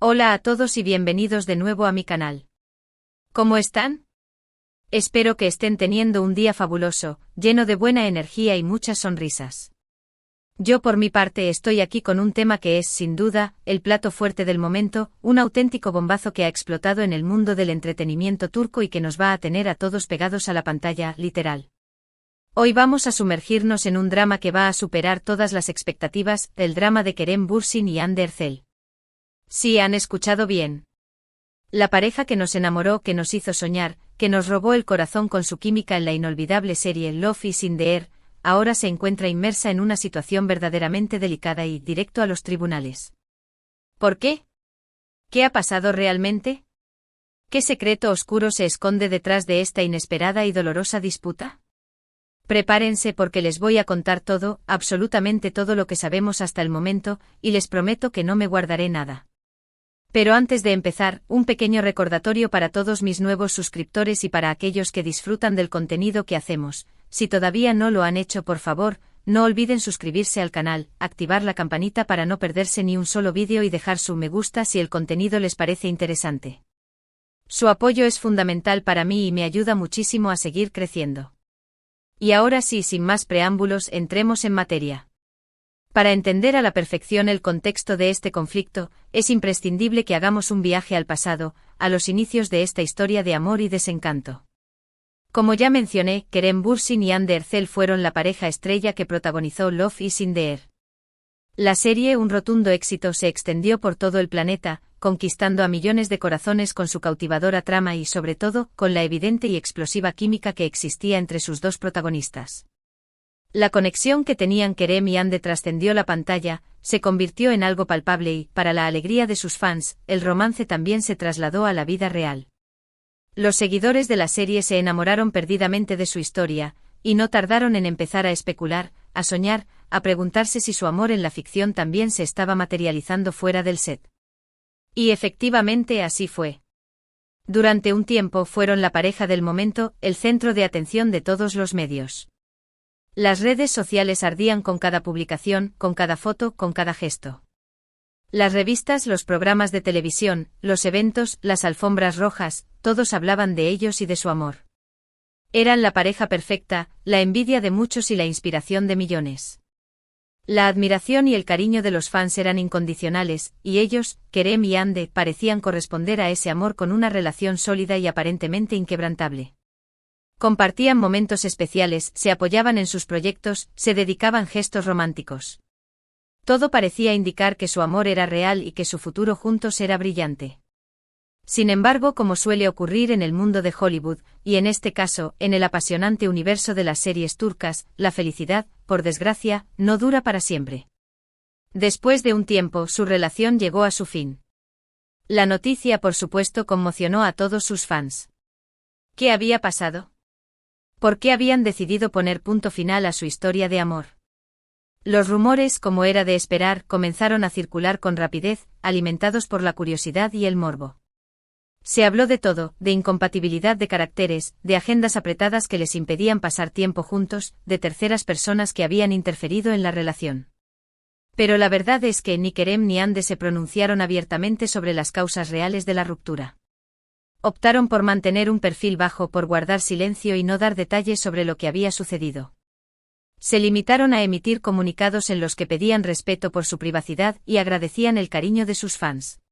Hola a todos y bienvenidos de nuevo a mi canal. ¿Cómo están? Espero que estén teniendo un día fabuloso, lleno de buena energía y muchas sonrisas. Yo por mi parte estoy aquí con un tema que es, sin duda, el plato fuerte del momento, un auténtico bombazo que ha explotado en el mundo del entretenimiento turco y que nos va a tener a todos pegados a la pantalla, literal. Hoy vamos a sumergirnos en un drama que va a superar todas las expectativas, el drama de Kerem Bürsin y Hande Erçel. Sí, han escuchado bien. La pareja que nos enamoró, que nos hizo soñar, que nos robó el corazón con su química en la inolvidable serie Love is in the Air, ahora se encuentra inmersa en una situación verdaderamente delicada y directo a los tribunales. ¿Por qué? ¿Qué ha pasado realmente? ¿Qué secreto oscuro se esconde detrás de esta inesperada y dolorosa disputa? Prepárense porque les voy a contar todo, absolutamente todo lo que sabemos hasta el momento, y les prometo que no me guardaré nada. Pero antes de empezar, un pequeño recordatorio para todos mis nuevos suscriptores y para aquellos que disfrutan del contenido que hacemos. Si todavía no lo han hecho, por favor, no olviden suscribirse al canal, activar la campanita para no perderse ni un solo vídeo y dejar su me gusta si el contenido les parece interesante. Su apoyo es fundamental para mí y me ayuda muchísimo a seguir creciendo. Y ahora sí, sin más preámbulos, entremos en materia. Para entender a la perfección el contexto de este conflicto, es imprescindible que hagamos un viaje al pasado, a los inicios de esta historia de amor y desencanto. Como ya mencioné, Kerem Bürsin y Hande Erçel fueron la pareja estrella que protagonizó Love is in the Air. La serie, un rotundo éxito, se extendió por todo el planeta, conquistando a millones de corazones con su cautivadora trama y, sobre todo, con la evidente y explosiva química que existía entre sus dos protagonistas. La conexión que tenían Kerem y Hande trascendió la pantalla, se convirtió en algo palpable y, para la alegría de sus fans, el romance también se trasladó a la vida real. Los seguidores de la serie se enamoraron perdidamente de su historia, y no tardaron en empezar a especular, a soñar, a preguntarse si su amor en la ficción también se estaba materializando fuera del set. Y efectivamente así fue. Durante un tiempo fueron la pareja del momento, el centro de atención de todos los medios. Las redes sociales ardían con cada publicación, con cada foto, con cada gesto. Las revistas, los programas de televisión, los eventos, las alfombras rojas, todos hablaban de ellos y de su amor. Eran la pareja perfecta, la envidia de muchos y la inspiración de millones. La admiración y el cariño de los fans eran incondicionales, y ellos, Kerem y Hande, parecían corresponder a ese amor con una relación sólida y aparentemente inquebrantable. Compartían momentos especiales, se apoyaban en sus proyectos, se dedicaban gestos románticos. Todo parecía indicar que su amor era real y que su futuro juntos era brillante. Sin embargo, como suele ocurrir en el mundo de Hollywood, y en este caso, en el apasionante universo de las series turcas, la felicidad, por desgracia, no dura para siempre. Después de un tiempo, su relación llegó a su fin. La noticia, por supuesto, conmocionó a todos sus fans. ¿Qué había pasado? ¿Por qué habían decidido poner punto final a su historia de amor? Los rumores, como era de esperar, comenzaron a circular con rapidez, alimentados por la curiosidad y el morbo. Se habló de todo, de incompatibilidad de caracteres, de agendas apretadas que les impedían pasar tiempo juntos, de terceras personas que habían interferido en la relación. Pero la verdad es que ni Kerem ni Hande se pronunciaron abiertamente sobre las causas reales de la ruptura. Optaron por mantener un perfil bajo, por guardar silencio y no dar detalles sobre lo que había sucedido. Se limitaron a emitir comunicados en los que pedían respeto por su privacidad y agradecían el cariño de sus fans.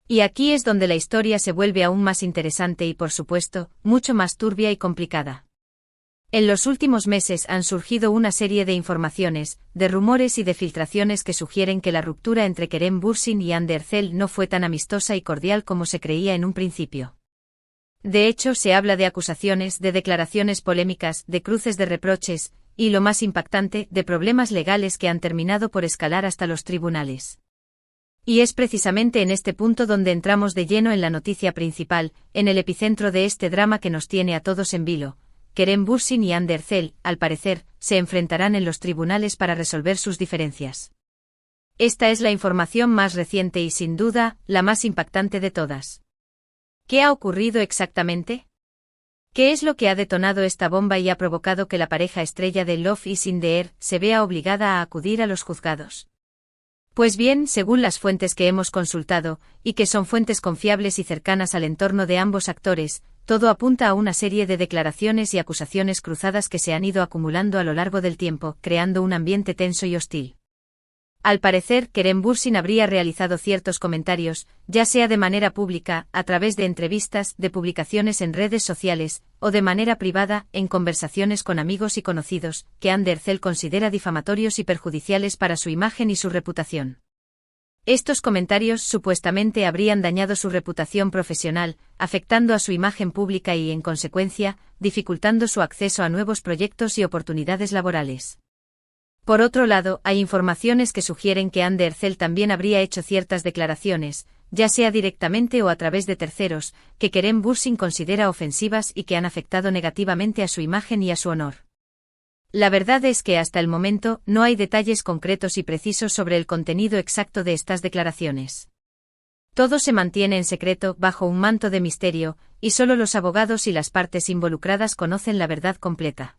Y aquí es donde la historia se vuelve aún más interesante y, por supuesto, mucho más turbia y complicada. En los últimos meses han surgido una serie de informaciones, de rumores y de filtraciones que sugieren que la ruptura entre Kerem Bürsin y Hande Erçel no fue tan amistosa y cordial como se creía en un principio. De hecho, se habla de acusaciones, de declaraciones polémicas, de cruces de reproches, y lo más impactante, de problemas legales que han terminado por escalar hasta los tribunales. Y es precisamente en este punto donde entramos de lleno en la noticia principal, en el epicentro de este drama que nos tiene a todos en vilo. Kerem Bürsin y Hande Erçel, al parecer, se enfrentarán en los tribunales para resolver sus diferencias. Esta es la información más reciente y, sin duda, la más impactante de todas. ¿Qué ha ocurrido exactamente? ¿Qué es lo que ha detonado esta bomba y ha provocado que la pareja estrella de Love is in the Air se vea obligada a acudir a los juzgados? Pues bien, según las fuentes que hemos consultado, y que son fuentes confiables y cercanas al entorno de ambos actores, todo apunta a una serie de declaraciones y acusaciones cruzadas que se han ido acumulando a lo largo del tiempo, creando un ambiente tenso y hostil. Al parecer, Kerem Bürsin habría realizado ciertos comentarios, ya sea de manera pública, a través de entrevistas, de publicaciones en redes sociales, o de manera privada, en conversaciones con amigos y conocidos, que Hande Erçel considera difamatorios y perjudiciales para su imagen y su reputación. Estos comentarios supuestamente habrían dañado su reputación profesional, afectando a su imagen pública y, en consecuencia, dificultando su acceso a nuevos proyectos y oportunidades laborales. Por otro lado, hay informaciones que sugieren que Hande Erçel también habría hecho ciertas declaraciones, ya sea directamente o a través de terceros, que Kerem Bürsin considera ofensivas y que han afectado negativamente a su imagen y a su honor. La verdad es que hasta el momento no hay detalles concretos y precisos sobre el contenido exacto de estas declaraciones. Todo se mantiene en secreto, bajo un manto de misterio, y solo los abogados y las partes involucradas conocen la verdad completa.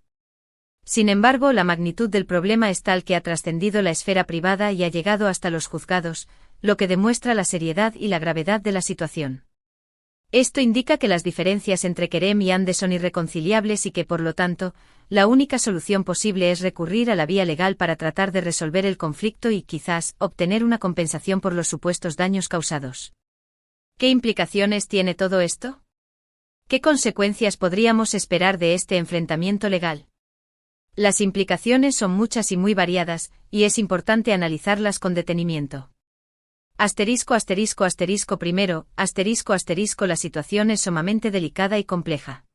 Sin embargo, la magnitud del problema es tal que ha trascendido la esfera privada y ha llegado hasta los juzgados, lo que demuestra la seriedad y la gravedad de la situación. Esto indica que las diferencias entre Kerem y Hande son irreconciliables y que, por lo tanto, la única solución posible es recurrir a la vía legal para tratar de resolver el conflicto y, quizás, obtener una compensación por los supuestos daños causados. ¿Qué implicaciones tiene todo esto? ¿Qué consecuencias podríamos esperar de este enfrentamiento legal? Las implicaciones son muchas y muy variadas, y es importante analizarlas con detenimiento. Primero, la situación es sumamente delicada y compleja.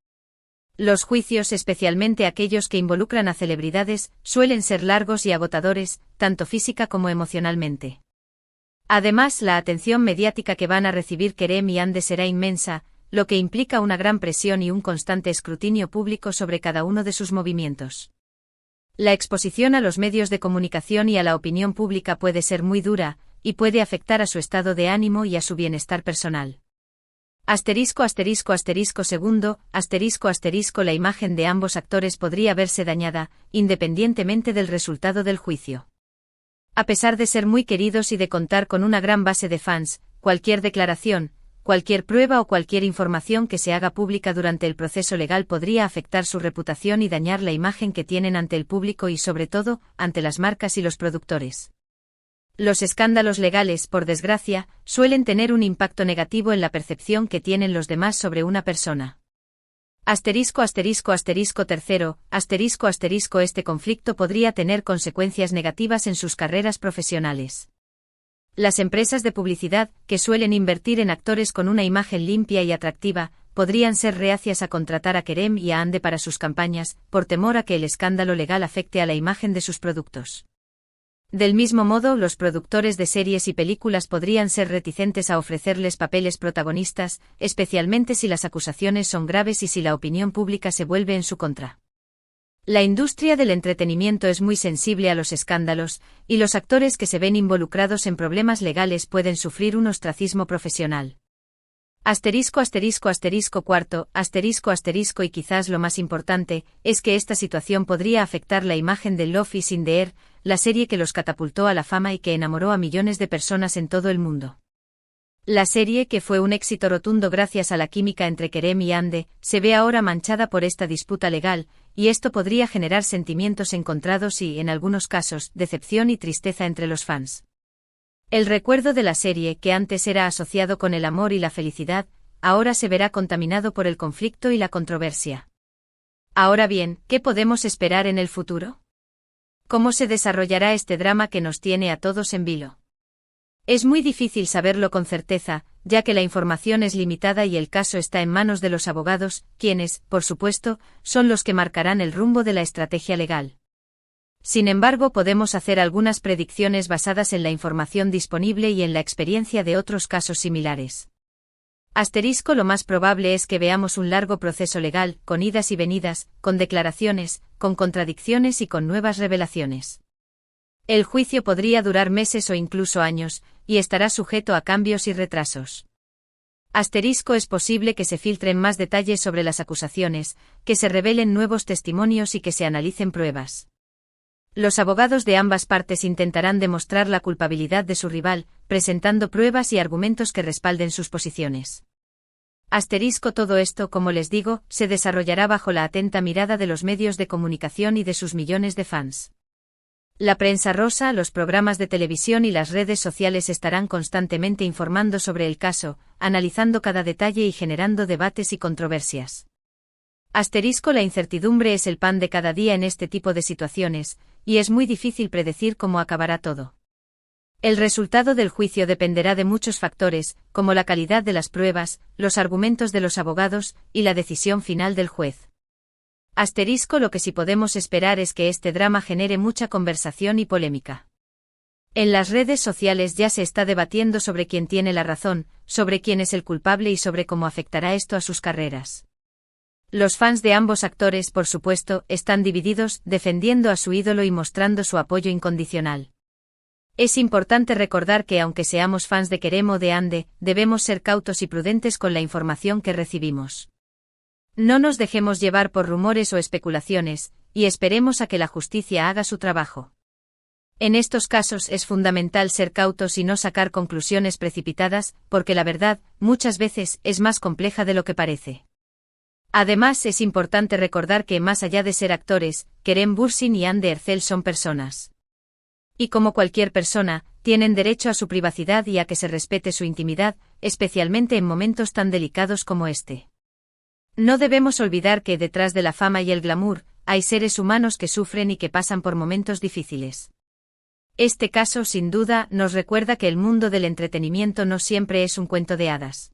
Los juicios, especialmente aquellos que involucran a celebridades, suelen ser largos y agotadores, tanto física como emocionalmente. Además, la atención mediática que van a recibir Kerem y Hande será inmensa, lo que implica una gran presión y un constante escrutinio público sobre cada uno de sus movimientos. La exposición a los medios de comunicación y a la opinión pública puede ser muy dura, y puede afectar a su estado de ánimo y a su bienestar personal. Segundo, la imagen de ambos actores podría verse dañada, independientemente del resultado del juicio. A pesar de ser muy queridos y de contar con una gran base de fans, cualquier declaración, cualquier prueba o cualquier información que se haga pública durante el proceso legal podría afectar su reputación y dañar la imagen que tienen ante el público y, sobre todo, ante las marcas y los productores. Los escándalos legales, por desgracia, suelen tener un impacto negativo en la percepción que tienen los demás sobre una persona. Tercero, este conflicto podría tener consecuencias negativas en sus carreras profesionales. Las empresas de publicidad, que suelen invertir en actores con una imagen limpia y atractiva, podrían ser reacias a contratar a Kerem y a Hande para sus campañas, por temor a que el escándalo legal afecte a la imagen de sus productos. Del mismo modo, los productores de series y películas podrían ser reticentes a ofrecerles papeles protagonistas, especialmente si las acusaciones son graves y si la opinión pública se vuelve en su contra. La industria del entretenimiento es muy sensible a los escándalos, y los actores que se ven involucrados en problemas legales pueden sufrir un ostracismo profesional. Cuarto, y quizás lo más importante, es que esta situación podría afectar la imagen de Love is in the Air, la serie que los catapultó a la fama y que enamoró a millones de personas en todo el mundo. La serie, que fue un éxito rotundo gracias a la química entre Kerem y Hande, se ve ahora manchada por esta disputa legal, y esto podría generar sentimientos encontrados y, en algunos casos, decepción y tristeza entre los fans. El recuerdo de la serie, que antes era asociado con el amor y la felicidad, ahora se verá contaminado por el conflicto y la controversia. Ahora bien, ¿qué podemos esperar en el futuro? ¿Cómo se desarrollará este drama que nos tiene a todos en vilo? Es muy difícil saberlo con certeza, ya que la información es limitada y el caso está en manos de los abogados, quienes, por supuesto, son los que marcarán el rumbo de la estrategia legal. Sin embargo, podemos hacer algunas predicciones basadas en la información disponible y en la experiencia de otros casos similares. Lo más probable es que veamos un largo proceso legal, con idas y venidas, con declaraciones, con contradicciones y con nuevas revelaciones. El juicio podría durar meses o incluso años, y estará sujeto a cambios y retrasos. Es posible que se filtren más detalles sobre las acusaciones, que se revelen nuevos testimonios y que se analicen pruebas. Los abogados de ambas partes intentarán demostrar la culpabilidad de su rival, presentando pruebas y argumentos que respalden sus posiciones. Todo esto, como les digo, se desarrollará bajo la atenta mirada de los medios de comunicación y de sus millones de fans. La prensa rosa, los programas de televisión y las redes sociales estarán constantemente informando sobre el caso, analizando cada detalle y generando debates y controversias. La incertidumbre es el pan de cada día en este tipo de situaciones, y es muy difícil predecir cómo acabará todo. El resultado del juicio dependerá de muchos factores, como la calidad de las pruebas, los argumentos de los abogados, y la decisión final del juez. Lo que sí podemos esperar es que este drama genere mucha conversación y polémica. En las redes sociales ya se está debatiendo sobre quién tiene la razón, sobre quién es el culpable y sobre cómo afectará esto a sus carreras. Los fans de ambos actores, por supuesto, están divididos, defendiendo a su ídolo y mostrando su apoyo incondicional. Es importante recordar que aunque seamos fans de Kerem o de Hande, debemos ser cautos y prudentes con la información que recibimos. No nos dejemos llevar por rumores o especulaciones, y esperemos a que la justicia haga su trabajo. En estos casos es fundamental ser cautos y no sacar conclusiones precipitadas, porque la verdad, muchas veces, es más compleja de lo que parece. Además, es importante recordar que, más allá de ser actores, Kerem Bürsin y Hande Erçel son personas. Y como cualquier persona, tienen derecho a su privacidad y a que se respete su intimidad, especialmente en momentos tan delicados como este. No debemos olvidar que detrás de la fama y el glamour, hay seres humanos que sufren y que pasan por momentos difíciles. Este caso, sin duda, nos recuerda que el mundo del entretenimiento no siempre es un cuento de hadas.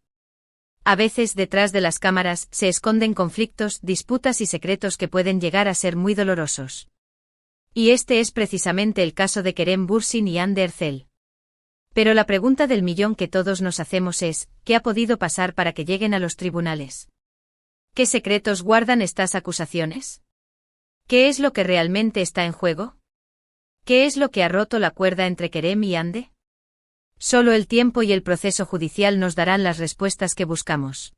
A veces detrás de las cámaras se esconden conflictos, disputas y secretos que pueden llegar a ser muy dolorosos. Y este es precisamente el caso de Kerem Bürsin y Hande Erçel. Pero la pregunta del millón que todos nos hacemos es, ¿qué ha podido pasar para que lleguen a los tribunales? ¿Qué secretos guardan estas acusaciones? ¿Qué es lo que realmente está en juego? ¿Qué es lo que ha roto la cuerda entre Kerem y Hande? Solo el tiempo y el proceso judicial nos darán las respuestas que buscamos.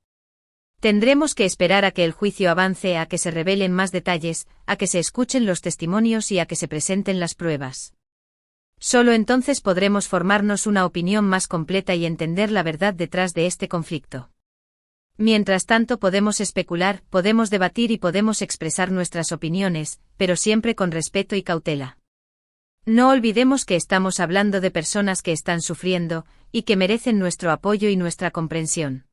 Tendremos que esperar a que el juicio avance, a que se revelen más detalles, a que se escuchen los testimonios y a que se presenten las pruebas. Solo entonces podremos formarnos una opinión más completa y entender la verdad detrás de este conflicto. Mientras tanto podemos especular, podemos debatir y podemos expresar nuestras opiniones, pero siempre con respeto y cautela. No olvidemos que estamos hablando de personas que están sufriendo, y que merecen nuestro apoyo y nuestra comprensión.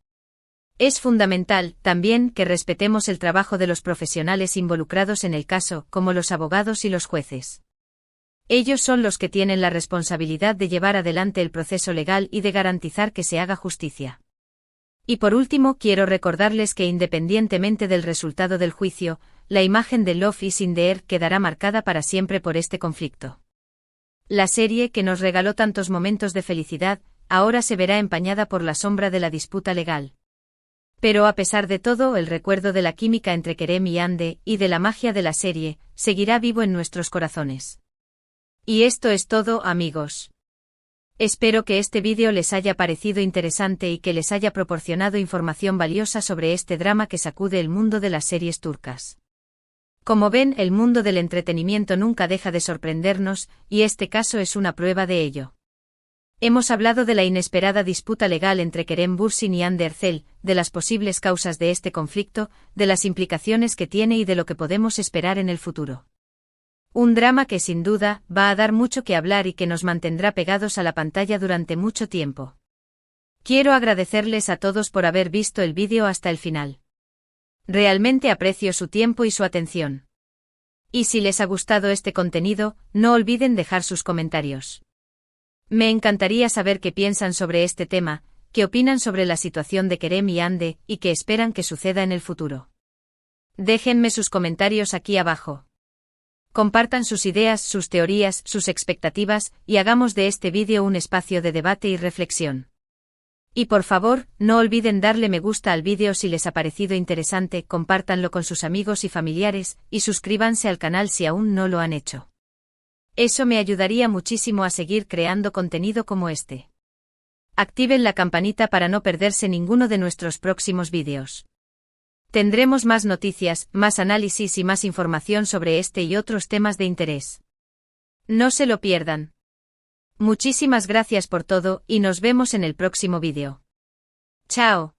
Es fundamental, también, que respetemos el trabajo de los profesionales involucrados en el caso, como los abogados y los jueces. Ellos son los que tienen la responsabilidad de llevar adelante el proceso legal y de garantizar que se haga justicia. Y por último, quiero recordarles que independientemente del resultado del juicio, la imagen de Love is in the Air quedará marcada para siempre por este conflicto. La serie, que nos regaló tantos momentos de felicidad, ahora se verá empañada por la sombra de la disputa legal. Pero a pesar de todo, el recuerdo de la química entre Kerem y Hande, y de la magia de la serie, seguirá vivo en nuestros corazones. Y esto es todo, amigos. Espero que este vídeo les haya parecido interesante y que les haya proporcionado información valiosa sobre este drama que sacude el mundo de las series turcas. Como ven, el mundo del entretenimiento nunca deja de sorprendernos, y este caso es una prueba de ello. Hemos hablado de la inesperada disputa legal entre Kerem Bürsin y Hande Erçel, de las posibles causas de este conflicto, de las implicaciones que tiene y de lo que podemos esperar en el futuro. Un drama que sin duda va a dar mucho que hablar y que nos mantendrá pegados a la pantalla durante mucho tiempo. Quiero agradecerles a todos por haber visto el vídeo hasta el final. Realmente aprecio su tiempo y su atención. Y si les ha gustado este contenido, no olviden dejar sus comentarios. Me encantaría saber qué piensan sobre este tema, qué opinan sobre la situación de Kerem y Hande, y qué esperan que suceda en el futuro. Déjenme sus comentarios aquí abajo. Compartan sus ideas, sus teorías, sus expectativas, y hagamos de este vídeo un espacio de debate y reflexión. Y por favor, no olviden darle me gusta al vídeo si les ha parecido interesante, compártanlo con sus amigos y familiares, y suscríbanse al canal si aún no lo han hecho. Eso me ayudaría muchísimo a seguir creando contenido como este. Activen la campanita para no perderse ninguno de nuestros próximos vídeos. Tendremos más noticias, más análisis y más información sobre este y otros temas de interés. No se lo pierdan. Muchísimas gracias por todo y nos vemos en el próximo vídeo. Chao.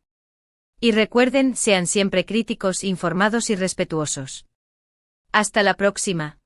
Y recuerden, sean siempre críticos, informados y respetuosos. Hasta la próxima.